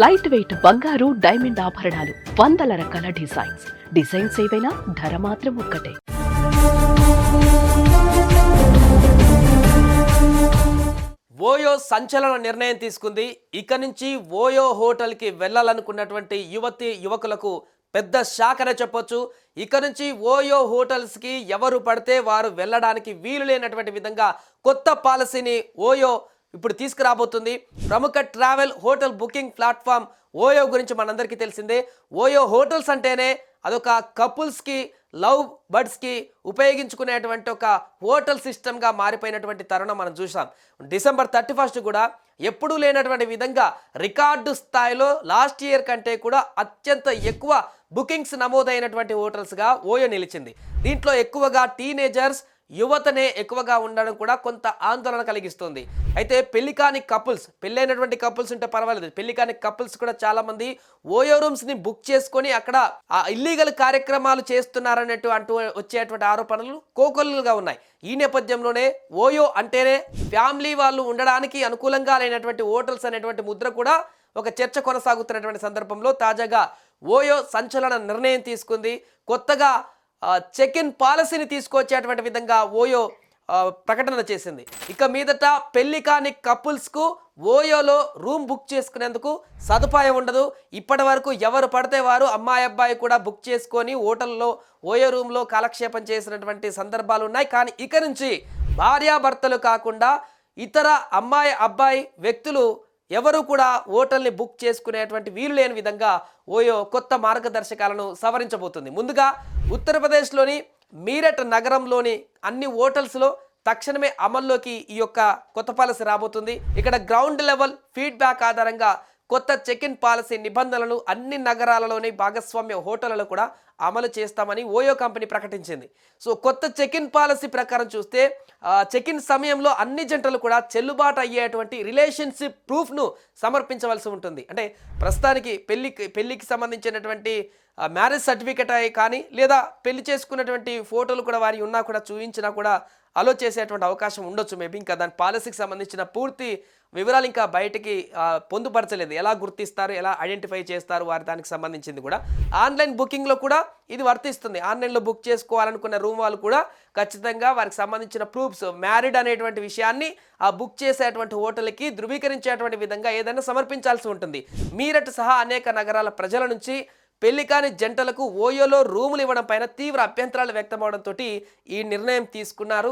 Light weight బంగారు diamond ఆభరణాలు, వందల రకాల డిజైన్స్ ఏవైనా ధర మాత్రం ఒక్కటే. ఓయో సంచలన నిర్ణయం తీసుకుంది. ఇక నుంచి ఓయో హోటల్కి వెళ్ళాలనుకున్నటువంటి యువకులకు పెద్ద షాక్ అనే చెప్పొచ్చు. ఇక నుంచి ఓయో హోటల్స్కి ఎవరు పడితే వారు వెళ్ళడానికి వీలు లేనటువంటి విధంగా కొత్త పాలసీని ఓయో ఇప్పుడు తీసుకురాబోతుంది. ప్రముఖ travel hotel booking platform OYO గురించి మనందరికీ తెలిసిందే. ఓయో హోటల్స్ అంటేనే అదొక కపుల్స్కి, లవ్ బర్డ్స్కి ఉపయోగించుకునేటువంటి ఒక హోటల్ సిస్టమ్గా మారిపోయినటువంటి తరుణం మనం చూసాం. డిసెంబర్ 31 కూడా ఎప్పుడూ లేనటువంటి విధంగా రికార్డు స్థాయిలో లాస్ట్ ఇయర్ కంటే కూడా అత్యంత ఎక్కువ బుకింగ్స్ నమోదైనటువంటి హోటల్స్గా ఓయో నిలిచింది. దీంట్లో ఎక్కువగా టీనేజర్స్, యువతనే ఎక్కువగా ఉండడం కూడా కొంత ఆందోళన కలిగిస్తుంది. అయితే పెళ్లికాని కపుల్స్, పెళ్ళైనటువంటి కపుల్స్ ఉంటే పర్వాలేదు, పెళ్లికాని కపుల్స్ కూడా చాలా మంది ఓయో రూమ్స్ని బుక్ చేసుకొని అక్కడ ఇల్లీగల్ కార్యక్రమాలు చేస్తున్నారన్నట్టు అంటూ వచ్చేటువంటి ఆరోపణలు కోకొల్లుగా ఉన్నాయి. ఈ నేపథ్యంలోనే ఓయో అంటేనే ఫ్యామిలీ వాళ్ళు ఉండడానికి అనుకూలంగా లేనటువంటి హోటల్స్ అనేటువంటి ముద్ర కూడా ఒక చర్చ కొనసాగుతున్నటువంటి సందర్భంలో తాజాగా ఓయో సంచలన నిర్ణయం తీసుకుంది. కొత్తగా చెక్ ఇన్ పాలసీని తీసుకొచ్చేటువంటి విధంగా ఓయో ప్రకటన చేసింది. ఇక మీదట పెళ్లి కాని కపుల్స్కు ఓయోలో రూమ్ బుక్ చేసుకునేందుకు సదుపాయం ఉండదు. ఇప్పటి వరకు ఎవరు పడితే వారు అమ్మాయి అబ్బాయి కూడా బుక్ చేసుకొని హోటల్లో ఓయో రూమ్లో కాలక్షేపం చేసినటువంటి సందర్భాలు ఉన్నాయి. కానీ ఇక నుంచి భార్యాభర్తలు కాకుండా ఇతర అమ్మాయి అబ్బాయి వ్యక్తులు ఎవరు కూడా హోటల్ని బుక్ చేసుకునేటువంటి వీలు లేని విధంగా ఓయో కొత్త మార్గదర్శకాలను సవరించబోతుంది. ముందుగా ఉత్తరప్రదేశ్లోని మీరట్ నగరంలోని అన్ని హోటల్స్లో తక్షణమే అమల్లోకి ఈ యొక్క కొత్త పాలసీ రాబోతుంది. ఇక్కడ గ్రౌండ్ లెవెల్ ఫీడ్బ్యాక్ ఆధారంగా కొత్త చెక్ ఇన్ పాలసీ నిబంధనలను అన్ని నగరాలలోని భాగస్వామ్య హోటళ్లలో కూడా అమలు చేస్తామని ఓయో కంపెనీ ప్రకటించింది. సో కొత్త చెక్ ఇన్ పాలసీ ప్రకారం చూస్తే చెక్ ఇన్ సమయంలో అన్ని జంటలు కూడా చెల్లుబాటు అయ్యేటువంటి రిలేషన్షిప్ ప్రూఫ్ను సమర్పించవలసి ఉంటుంది. అంటే ప్రస్తుతానికి పెళ్లికి సంబంధించినటువంటి మ్యారేజ్ సర్టిఫికెట్ కానీ లేదా పెళ్లి చేసుకున్నటువంటి ఫోటోలు కూడా వారి ఉన్నా కూడా చూపించినా కూడా అలో చేసేటువంటి అవకాశం ఉండొచ్చు. మేబీ ఇంకా దాని పాలసీకి సంబంధించిన పూర్తి వివరాలు ఇంకా బయటికి పొందుపరచలేదు. ఎలా గుర్తిస్తారు, ఎలా ఐడెంటిఫై చేస్తారు వారి దానికి సంబంధించింది కూడా. ఆన్లైన్ బుకింగ్లో కూడా ఇది వర్తిస్తుంది. ఆన్లైన్లో బుక్ చేసుకోవాలనుకున్న రూమ్ వాళ్ళు కూడా ఖచ్చితంగా వారికి సంబంధించిన ప్రూఫ్స్, మ్యారీడ్ అనేటువంటి విషయాన్ని ఆ బుక్ చేసేటువంటి హోటల్కి ధృవీకరించేటువంటి విధంగా ఏదైనా సమర్పించాల్సి ఉంటుంది. మీరట్ సహా అనేక నగరాల ప్రజల నుంచి పెళ్లికాని జంటలకు ఓయోలో రూములు ఇవ్వడం పైన తీవ్ర అభ్యంతరాలు వ్యక్తమవడంతో ఈ నిర్ణయం తీసుకున్నారు.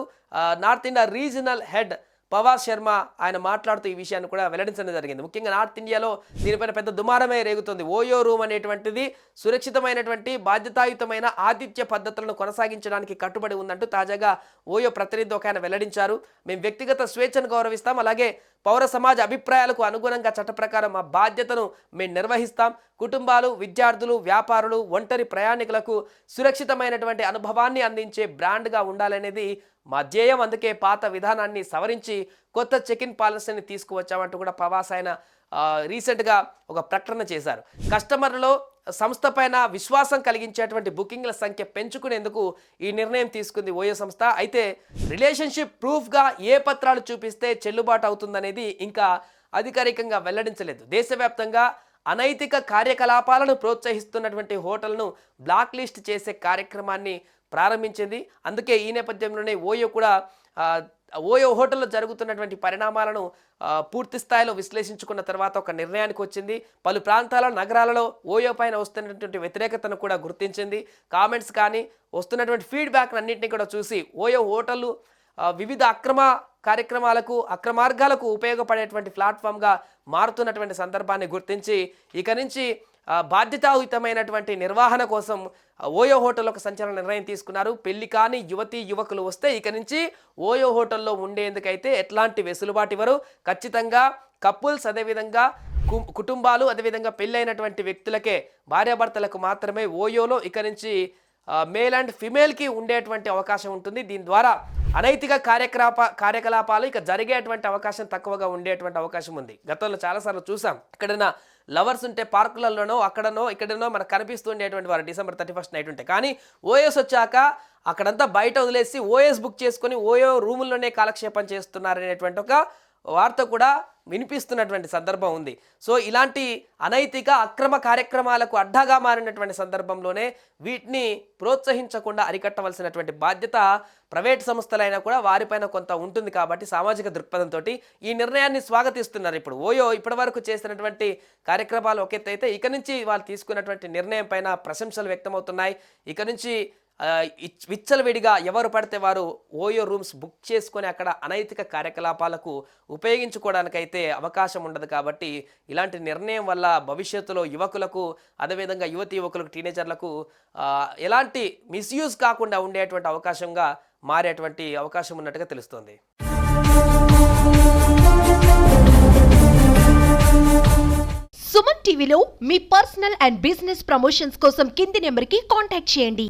North India regional head Pawar Sharma ఆయన మాట్లాడుతూ ఈ విషయాన్ని కూడా వెల్లడించడం జరిగింది. ముఖ్యంగా నార్త్ ఇండియాలో దీనిపైన పెద్ద దుమారమే రేగుతుంది. ఓయో రూమ్ అనేటువంటిది సురక్షితమైనటువంటి, బాధ్యతాయుతమైన ఆతిథ్య పద్ధతులను కొనసాగించడానికి కట్టుబడి ఉందంటూ తాజాగా ఓయో ప్రతినిధి ఒక ఆయన వెల్లడించారు. మేము వ్యక్తిగత స్వేచ్ఛను గౌరవిస్తాం, అలాగే పౌర సమాజ అభిప్రాయాలకు అనుగుణంగా చట్ట ప్రకారం మా బాధ్యతను మేము నిర్వహిస్తాం. కుటుంబాలు, విద్యార్థులు, వ్యాపారులు, ఒంటరి ప్రయాణికులకు సురక్షితమైనటువంటి అనుభవాన్ని అందించే బ్రాండ్గా ఉండాలనేది మా ధ్యేయం. అందుకే పాత విధానాన్ని సవరించి కొత్త చెక్ ఇన్ పాలసీని తీసుకువచ్చామంటూ కూడా పవాస్ ఆయన రీసెంట్గా ఒక ప్రకటన చేశారు. కస్టమర్లలో సంస్థ పైన విశ్వాసం కలిగించేటువంటి బుకింగ్ల సంఖ్య పెంచుకునేందుకు ఈ నిర్ణయం తీసుకుంది ఓయో సంస్థ. అయితే రిలేషన్షిప్ ప్రూఫ్గా ఏ పత్రాలు చూపిస్తే చెల్లుబాటు అవుతుందనేది ఇంకా అధికారికంగా వెల్లడించలేదు. దేశవ్యాప్తంగా అనైతిక కార్యకలాపాలను ప్రోత్సహిస్తున్నటువంటి హోటల్ను బ్లాక్ లిస్ట్ చేసే కార్యక్రమాన్ని ప్రారంభించింది. అందుకే ఈ నేపథ్యంలోనే ఓయో హోటల్లో జరుగుతున్నటువంటి పరిణామాలను పూర్తి స్థాయిలో విశ్లేషించుకున్న తర్వాత ఒక నిర్ణయానికి వచ్చింది. పలు ప్రాంతాల, నగరాలలో ఓయో పైన వస్తున్నటువంటి వ్యతిరేకతను కూడా గుర్తించింది. కామెంట్స్ కానీ వస్తున్నటువంటి ఫీడ్బ్యాక్ అన్నింటినీ కూడా చూసి ఓయో హోటళ్ళు వివిధ అక్రమార్గాలకు ఉపయోగపడేటువంటి ప్లాట్ఫామ్గా మారుతున్నటువంటి సందర్భాన్ని గుర్తించి ఇక నుంచి బాధ్యతాయుతమైనటువంటి నిర్వహణ కోసం ఓయో హోటల్ ఒక సంచలన నిర్ణయం తీసుకున్నారు. పెళ్లి కాని యువకులు వస్తే ఇక నుంచి ఓయో హోటల్లో ఉండేందుకైతే ఎట్లాంటి వెసులుబాటు ఇవ్వరు. ఖచ్చితంగా కపుల్స్, అదేవిధంగా కుటుంబాలు, అదేవిధంగా పెళ్ళైనటువంటి వ్యక్తులకే, భార్యాభర్తలకు మాత్రమే ఓయోలో ఇక నుంచి మేల్ అండ్ ఫిమేల్కి ఉండేటువంటి అవకాశం ఉంటుంది. దీని ద్వారా అనైతిక కార్యకలాపాలు ఇక జరిగేటువంటి అవకాశం తక్కువగా ఉండేటువంటి అవకాశం ఉంది. గతంలో చాలాసార్లు చూసాం, ఎక్కడైనా లవర్స్ ఉంటే పార్కులలోనో అక్కడనో ఇక్కడనో మనకు కనిపిస్తూ ఉండేటువంటి వారు డిసెంబర్ 31 నైట్ ఉంటే. కానీ ఓఎస్ వచ్చాక అక్కడంతా బయట వదిలేసి ఓఎస్ బుక్ చేసుకొని ఓయో రూముల్లోనే కాలక్షేపం చేస్తున్నారనేటువంటి ఒక వార్త కూడా వినిపిస్తున్నటువంటి సందర్భం ఉంది. సో ఇలాంటి అనైతిక అక్రమ కార్యక్రమాలకు అడ్డాగా మారినటువంటి సందర్భంలోనే వీటిని ప్రోత్సహించకుండా అరికట్టవలసినటువంటి బాధ్యత ప్రైవేట్ సంస్థలైనా కూడా వారిపైన కొంత ఉంటుంది. కాబట్టి సామాజిక దృక్పథంతో ఈ నిర్ణయాన్ని స్వాగతిస్తున్నారు. ఇప్పుడు ఓయో ఇప్పటి వరకు చేసినటువంటి కార్యక్రమాలు ఒక ఎత్తు అయితే ఇక నుంచి వాళ్ళు తీసుకున్నటువంటి నిర్ణయం పైన ప్రశంసలు వ్యక్తమవుతున్నాయి. ఇక నుంచి విచ్చలవిడిగా ఎవరు పడితే వారు ఓయో రూమ్స్ బుక్ చేసుకొని అక్కడ అనైతిక కార్యకలాపాలకు ఉపయోగించుకోవడానికైతే అవకాశం ఉండదు. కాబట్టి ఇలాంటి నిర్ణయం వల్ల భవిష్యత్తులో యువకులకు, అదేవిధంగా యువకులకు, టీనేజర్లకు ఎలాంటి మిస్యూజ్ కాకుండా ఉండేటువంటి అవకాశంగా మారేటువంటి అవకాశం ఉన్నట్టుగా తెలుస్తోంది. సుమన్ టీవీలో మీ పర్సనల్ అండ్ బిజినెస్ ప్రమోషన్స్ కోసం కింది నెంబర్కి కాంటాక్ట్ చేయండి.